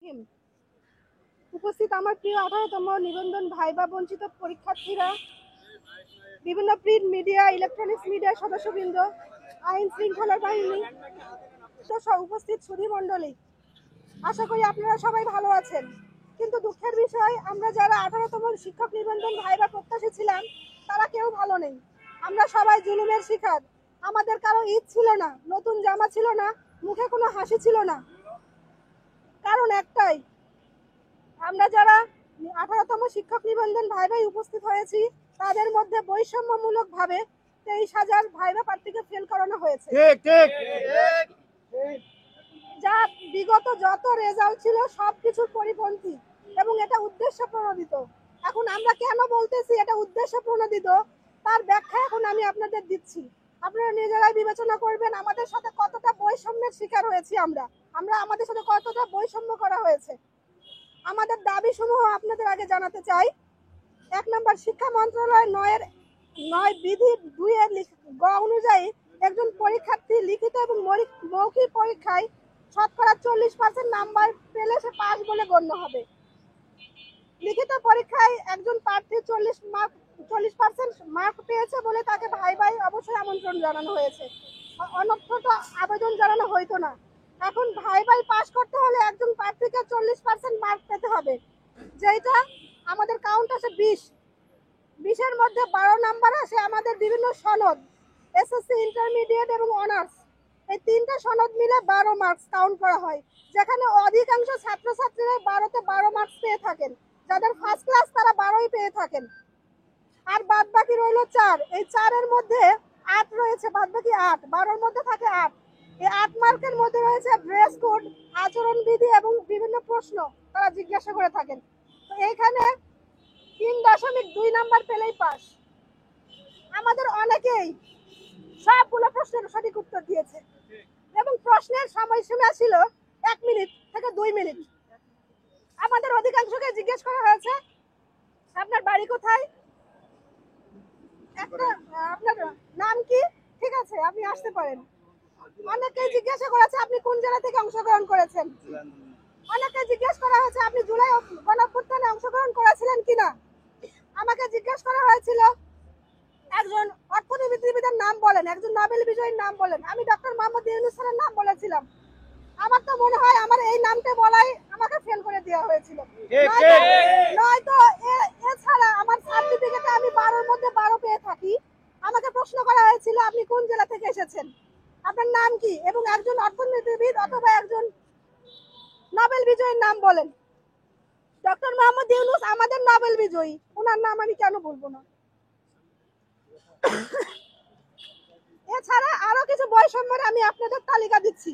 হিম। উপস্থিত আমার প্রিয় 18তম নিবন্ধন ভাইবা বঞ্চিত পরীক্ষার্থীরা, বিভিন্ন প্রিন্ট মিডিয়া, ইলেকট্রনিক্স মিডিয়ার সদস্যবৃন্দ, আইন শৃঙ্খলা বাহিনী, উপস্থিত সুধী মণ্ডলী, আশা করি আপনারা সবাই ভালো আছেন। কিন্তু দুঃখের বিষয়, আমরা যারা 18তম শিক্ষক নিবন্ধন ভাইবা প্রত্যাশী ছিলাম তারা কেউ ভালো নেই। আমরা সবাই জুলুমের শিকার। আমাদের কারো ঈদ ছিল না, নতুন জামা ছিল না, মুখে কোনো হাসি ছিল না। কারণ একটাই, আমরা যারা 18তম শিক্ষক নিবন্ধন ভাইভায় উপস্থিত হয়েছি তাদের মধ্যে বৈষম্যমূলক ভাবে 23,000 ভাইভা প্রার্থীকে ফেল করানো হয়েছে। যা বিগত যত রেজাল্ট ছিল সবকিছুর পরিপন্থী এবং এটা উদ্দেশ্য প্রণোদিত। এখন আমরা কেন বলতেছি এটা উদ্দেশ্য প্রণোদিত তার ব্যাখ্যা এখন আমি আপনাদের দিচ্ছি। আপনারা নিজেরাই বিবেচনা করবেন আমাদের সাথে কতটা বৈষম্যের শিকার হয়েছি আমরা আমাদের সাথে কতটা বৈষম্য করা হয়েছে। আমাদের দাবি সমূহ আপনাদের আগে জানাতে চাই। 1 নম্বর, শিক্ষা মন্ত্রণালয় 9 বিধি 2 এর গ অনুযায়ী একজন পরীক্ষার্থী লিখিত এবং মৌখিক পরীক্ষায় শতকরা 40% নাম্বার পেলে সে পাস বলে গণ্য হবে। লিখিত পরীক্ষায় একজন প্রার্থী 40% মার্ক পেয়েছে বলে তাকে ভাইভায় অবশ্যই আমন্ত্রণ জানানো হয়েছে, অন্যথা আবেদন জানানো হইতো না। এখন ভাইভায় পাস করতে হলে একজন প্রার্থীকে 40% মার্ক পেতে হবে, যেটা আমাদের কাউন্ট আছে 20 এর মধ্যে 12 নাম্বার আসে আমাদের বিভিন্ন সনদ, এসএসসি, ইন্টারমিডিয়েট এবং অনার্স। এই 3টা সনদ মিলে 12 মার্কস কাউন্ট করা হয়, যেখানে অধিকাংশ ছাত্রছাত্রীরা 12তে 12 মার্কস পেয়ে থাকেন। যাদের ফার্স্ট ক্লাস তারা 12ই পেয়ে থাকেন। আর বাদ বাকি রইল 4। এই 4 এর মধ্যে 8 রয়েছে, বাদ বাকি 8, 12 এর মধ্যে থাকে 8। এই 8 মার্কের মধ্যে রয়েছে ড্রেস কোড, আচরণবিধি এবং বিভিন্ন প্রশ্ন তারা জিজ্ঞাসা করে থাকেন। তো এইখানে 3.2 নাম্বার পেলেই পাস। আমাদের অনেকেই সবগুলো প্রশ্নের সঠিক উত্তর দিয়েছে এবং প্রশ্নের সময়সীমা ছিল 1 মিনিট থেকে 2 মিনিট। আমাদের অধিকাংশকে জিজ্ঞেস করা হয়েছে আপনার বাড়ি কোথায়, আপনার নাম কি, ঠিক আছে আপনি আসতে পারেন। অনেকেই জিজ্ঞাসা করেছে আপনি কোন জেলা থেকে অংশগ্রহণ করেছেন। অনেকে জিজ্ঞেস করা হয়েছে আপনি জুলাই গণঅভ্যুত্থানে অংশগ্রহণ করেছিলেন কিনা। আমাকে জিজ্ঞেস করা হয়েছিল একজন অর্থনীতিবিদের নাম বলেন, একজন নোবেল বিজয়ীর নাম বলেন। আমি ডক্টর মোহাম্মদ ইউনূস স্যারের নাম বলেছিলাম। আমার তো মনে হয় আমার এই নামটা বলাই আমাকে ফেল করে দেওয়া হয়েছিল। নয়তো এছাড়া আমার সার্টিফিকেটে আমি 12-এর মধ্যে 12 পেয়ে থাকি। আমাকে প্রশ্ন করা হয়েছিল আপনি কোন জেলা থেকে এসেছেন, আপনার নাম কি, এবং একজন অর্থনীতিবিদ অথবা একজন নোবেল বিজয়ীর নাম বলেন। ডক্টর মোহাম্মদ ইউনূস আমাদের নোবেল বিজয়ী, ওনার নাম আমি কেন বলবো না। এছাড়া আরো কিছু বৈষম্যের আমি আপনাদের তালিকা দিচ্ছি।